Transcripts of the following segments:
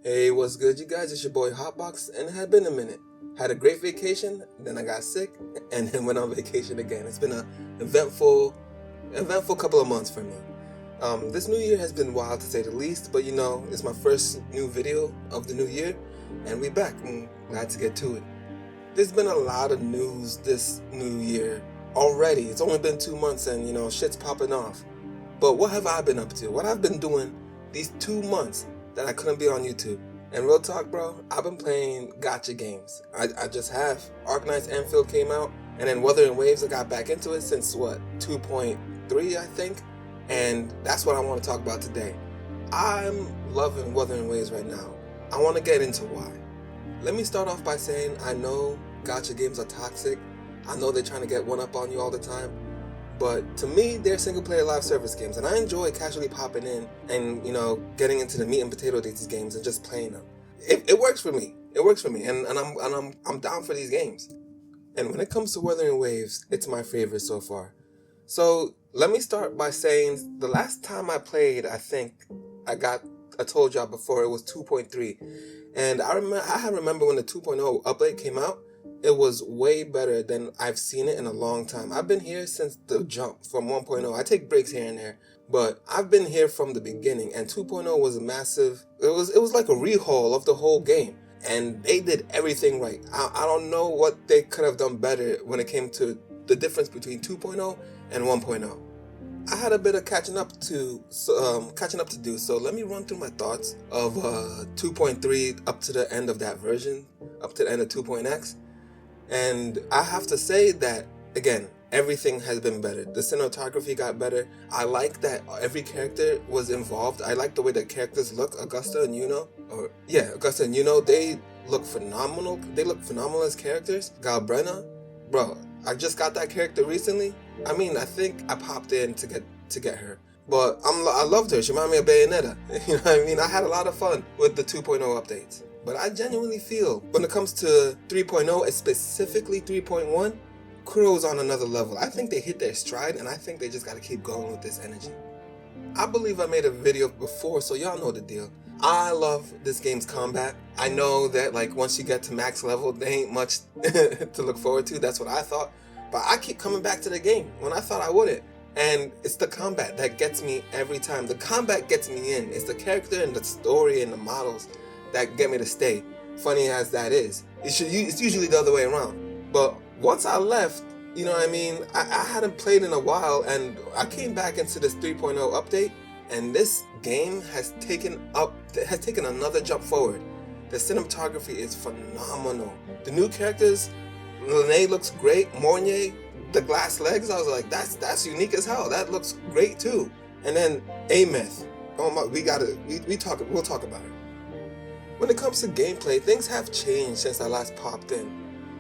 Hey, what's good, you guys? It's your boy Hotbox, and it had been a minute. Had a great vacation, then I got sick, and then went on vacation again. It's been an eventful couple of months for me. This new year has been wild to say the least, but it's my first new video of the new year, and we back, and glad to get to it. There's been a lot of news this new year already. It's only been 2 months, and shit's popping off. But what have I been up to? What I've been doing these 2 months that I couldn't be on YouTube. And real talk, bro, I've been playing gacha games. I just have. Arknight's Enfield came out, and then Wuthering Waves, I got back into it since 2.3, I think. And that's what I want to talk about today. I'm loving Wuthering Waves right now. I want to get into why. Let me start off by saying I know gacha games are toxic. I know they're trying to get one up on you all the time. But to me, they're single-player live service games, and I enjoy casually popping in and getting into the meat and potato of these games and just playing them. It works for me. It works for me, and I'm down for these games. And when it comes to Wuthering Waves, it's my favorite so far. So let me start by saying the last time I played, I think I told y'all before, it was 2.3, and I remember when the 2.0 update came out. It was way better than I've seen it in a long time. I've been here since the jump from 1.0. I take breaks here and there, but I've been here from the beginning, and 2.0 was a massive, it was like a rehaul of the whole game, and they did everything right. I don't know what they could have done better when it came to the difference between 2.0 and 1.0. I had a bit of catching up to do, so let me run through my thoughts of 2.3 up to the end of that version, up to the end of 2.x. And I have to say that, again, everything has been better. The cinematography got better. I like that every character was involved. I like the way the characters look. Augusta and Yuno, they look phenomenal. They look phenomenal as characters. Galbrena, bro, I just got that character recently. I think I popped in to get her. But I loved her. She reminded me of Bayonetta. You know what I mean? I had a lot of fun with the 2.0 updates. But I genuinely feel when it comes to 3.0, and specifically 3.1, Kuro's on another level. I think they hit their stride, and I think they just gotta keep going with this energy. I believe I made a video before, so y'all know the deal. I love this game's combat. I know that once you get to max level, there ain't much to look forward to. That's what I thought. But I keep coming back to the game when I thought I wouldn't. And it's the combat that gets me every time. The combat gets me in. It's the character and the story and the models that get me to stay. Funny as that is, it's usually the other way around. But once I left, I hadn't played in a while, and I came back into this 3.0 update, and this game has taken another jump forward. The cinematography is phenomenal. The new characters, Lene looks great. Mornier, the glass legs, I was like, that's unique as hell. That looks great too. And then Ameth, oh my, we'll talk about it. When it comes to gameplay, things have changed since I last popped in.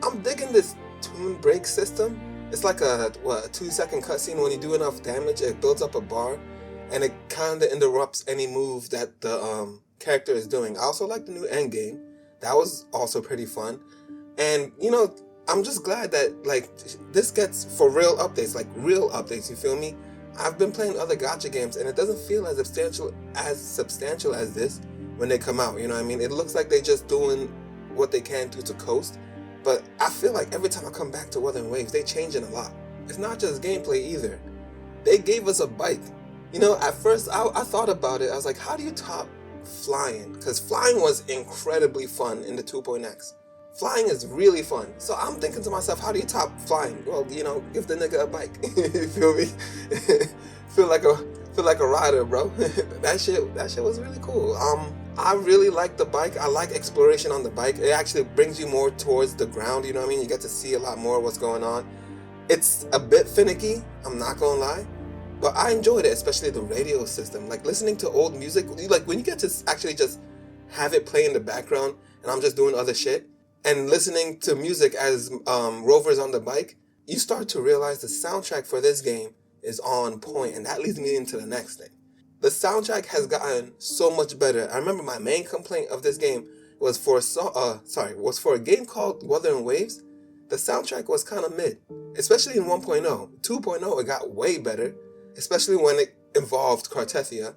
I'm digging this tune break system. It's like a 2-second cutscene. When you do enough damage, it builds up a bar, and it kind of interrupts any move that the character is doing. I also like the new end game. That was also pretty fun. And I'm just glad that this gets for real updates, you feel me? I've been playing other gacha games, and it doesn't feel as substantial as this when they come out, It looks like they're just doing what they can do to coast, but I feel like every time I come back to Wuthering Waves, they changing a lot. It's not just gameplay either. They gave us a bike. At first I thought about it. I was like, how do you top flying? Because flying was incredibly fun in the 2.x. Flying is really fun. So I'm thinking to myself, how do you top flying? Well, give the nigga a bike. You feel me? feel like a rider, bro. That shit was really cool. I really like the bike. I like exploration on the bike. It actually brings you more towards the ground, you know what I mean? You get to see a lot more of what's going on. It's a bit finicky, I'm not gonna lie, but I enjoyed it, especially the radio system. Listening to old music, when you get to actually just have it play in the background, and I'm just doing other shit, and listening to music as Rover's on the bike, you start to realize the soundtrack for this game is on point, and that leads me into the next thing. The soundtrack has gotten so much better. I remember my main complaint of this game was for a game called Wuthering Waves. The soundtrack was kind of mid, especially in 1.0. 2.0, it got way better, especially when it involved Cartethia.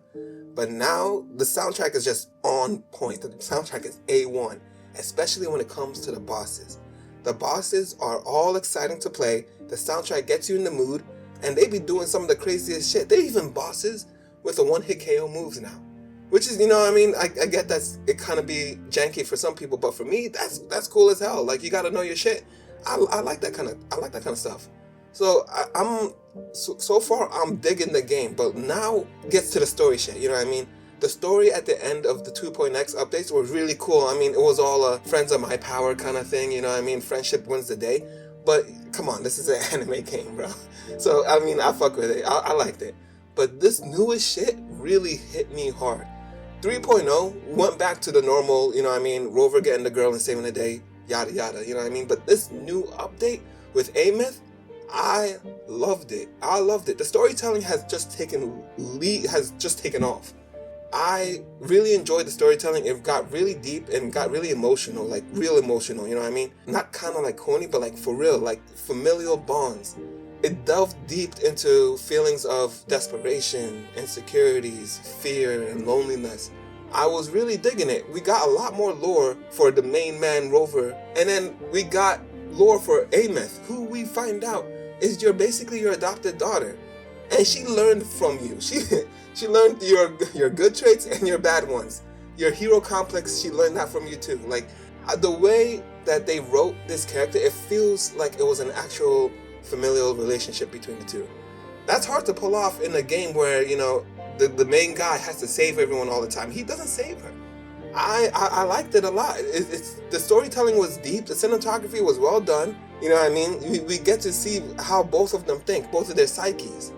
But now the soundtrack is just on point. The soundtrack is A1, especially when it comes to the bosses. The bosses are all exciting to play, the soundtrack gets you in the mood, and they be doing some of the craziest shit. They're even bosses with a one-hit KO moves now. Which is, you know what I mean? I get that it kind of be janky for some people, but for me, that's cool as hell. Like, you gotta know your shit. I like that kind of stuff. So so far I'm digging the game, but now gets to the story shit. You know what I mean? The story at the end of the 2.x updates was really cool. I mean, it was all a friends of my power kind of thing. You know what I mean? Friendship wins the day. But come on, this is an anime game, bro. So I mean, I fuck with it. I liked it. But this newest shit really hit me hard. 3.0 went back to the normal, you know what I mean, Rover getting the girl and saving the day, yada yada, you know what I mean? But this new update with Ameth, I loved it. The storytelling has just taken off. I really enjoyed the storytelling. It got really deep and got really emotional, like real emotional, you know what I mean? Not kind of like corny, but like for real, like familial bonds. It delved deep into feelings of desperation, insecurities, fear, and loneliness. I was really digging it. We got a lot more lore for the main man Rover, and then we got lore for Ameth, who we find out is basically your adopted daughter, and she learned from you. She learned your good traits and your bad ones. Your hero complex, she learned that from you too. Like, the way that they wrote this character, it feels like it was an actual familial relationship between the two. That's hard to pull off in a game where, you know, the main guy has to save everyone all the time. He doesn't save her. I liked it a lot. It's the storytelling was deep. The cinematography was well done. You know what I mean? We get to see how both of them think, both of their psyches.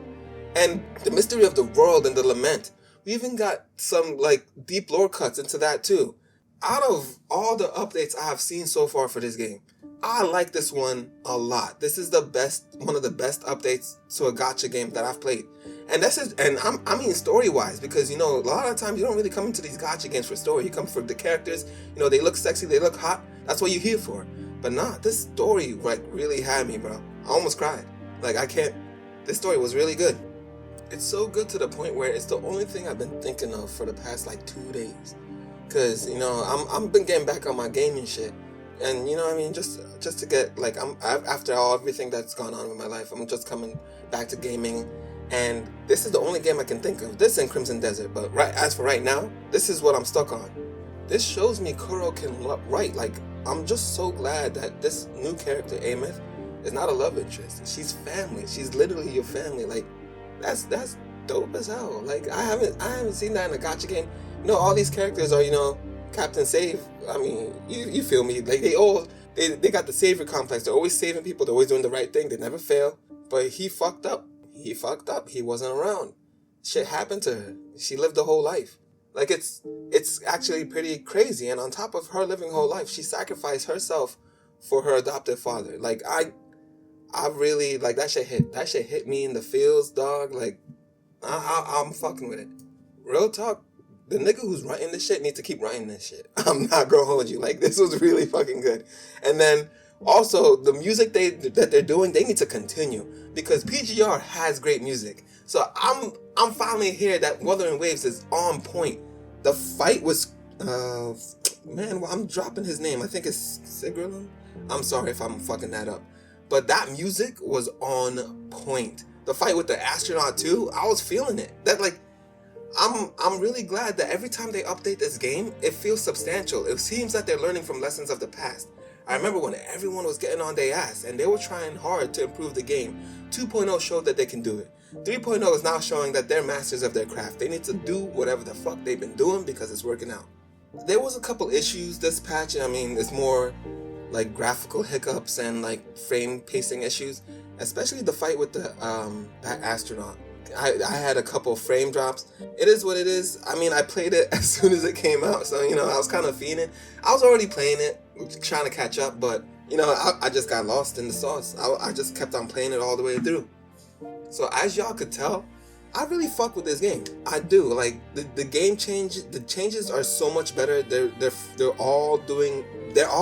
And the mystery of the world and the lament. We even got some like deep lore cuts into that too. Out of all the updates I have seen so far for this game, I like this one a lot. This is one of the best updates to a gacha game that I've played. And I mean story-wise, because, you know, a lot of times you don't really come into these gacha games for story. You come for the characters, you know, they look sexy, they look hot. That's what you're here for. But nah, this story like really had me, bro. I almost cried. Like, this story was really good. It's so good to the point where it's the only thing I've been thinking of for the past like 2 days. Cause, you know, I'm been getting back on my gaming shit. And, you know what I mean, just to get, like, after everything that's gone on in my life, I'm just coming back to gaming, and this is the only game I can think of. This and Crimson Desert, but as for right now, this is what I'm stuck on. This shows me Kuro can write. Like, I'm just so glad that this new character, Ameth, is not a love interest. She's family. She's literally your family. Like, that's dope as hell. Like, I haven't seen that in a gacha game. You know, all these characters are, you know, Captain Save. I mean, you feel me? Like, they got the savior complex. They're always saving people. They're always doing the right thing. They never fail. But he fucked up. He wasn't around. Shit happened to her. She lived a whole life. Like, it's actually pretty crazy. And on top of her living a whole life, she sacrificed herself for her adopted father. Like, I really, like, that shit hit me in the feels, dog. Like, I'm fucking with it. Real talk. The nigga who's writing this shit needs to keep writing this shit. I'm not gonna hold you. Like, this was really fucking good. And then also the music that they're doing, they need to continue, because PGR has great music. So I'm finally here that Wuthering Waves is on point. The fight was I'm dropping his name. I think it's Sigrun. I'm sorry if I'm fucking that up. But that music was on point. The fight with the astronaut too, I was feeling it. That, like, I'm really glad that every time they update this game, it feels substantial. It seems that they're learning from lessons of the past. I remember when everyone was getting on their ass and they were trying hard to improve the game. 2.0 showed that they can do it. 3.0 is now showing that they're masters of their craft. They need to do whatever the fuck they've been doing because it's working out. There was a couple issues this patch. I mean, it's more like graphical hiccups and like frame pacing issues, especially the fight with that astronaut. I had a couple frame drops. It is what it is. I mean, I played it as soon as it came out, so, you know, I was kind of fiending. I was already playing it, trying to catch up, but, you know, I just got lost in the sauce. I just kept on playing it all the way through. So as y'all could tell, I really fuck with this game. I do. Like, the changes are so much better. They're all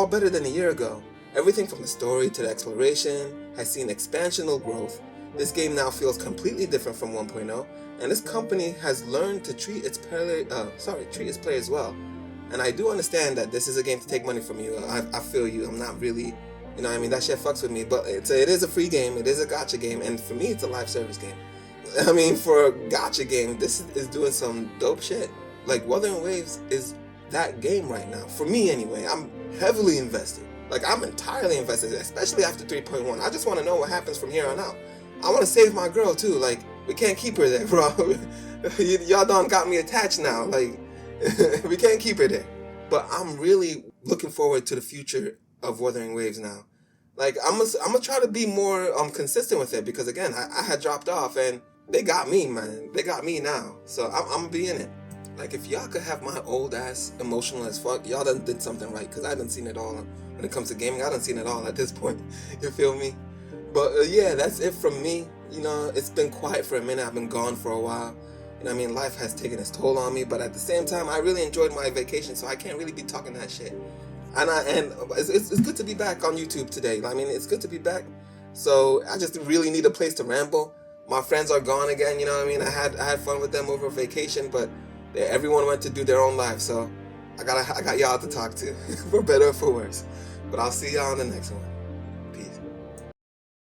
better than a year ago. Everything from the story to the exploration has seen expansional growth. This game now feels completely different from 1.0, and this company has learned to treat its players well. And I do understand that this is a game to take money from you. I feel you. I'm not really, you know what I mean, that shit fucks with me. But it is a free game. It is a gacha game. And for me, it's a live service game. I mean, for a gacha game, this is doing some dope shit. Like, Wuthering Waves is that game right now. For me, anyway. I'm heavily invested. Like, I'm entirely invested, especially after 3.1. I just want to know what happens from here on out. I want to save my girl, too. Like, we can't keep her there, bro. Y'all done got me attached now. Like, we can't keep her there. But I'm really looking forward to the future of Wuthering Waves now. Like, I'm gonna try to be more consistent with it, because again, I had dropped off and they got me, man. They got me now. So I'm gonna be in it. Like, if y'all could have my old ass emotional as fuck, y'all done did something right, because I done seen it all. When it comes to gaming, I done seen it all at this point. You feel me? But yeah, that's it from me. You know, it's been quiet for a minute. I've been gone for a while. You know what I mean? Life has taken its toll on me, but at the same time, I really enjoyed my vacation, so I can't really be talking that shit. And it's good to be back on YouTube today. I mean, it's good to be back. So I just really need a place to ramble. My friends are gone again, you know what I mean? I had fun with them over vacation, but everyone went to do their own life, so I got y'all to talk to, for better or for worse. But I'll see y'all on the next one.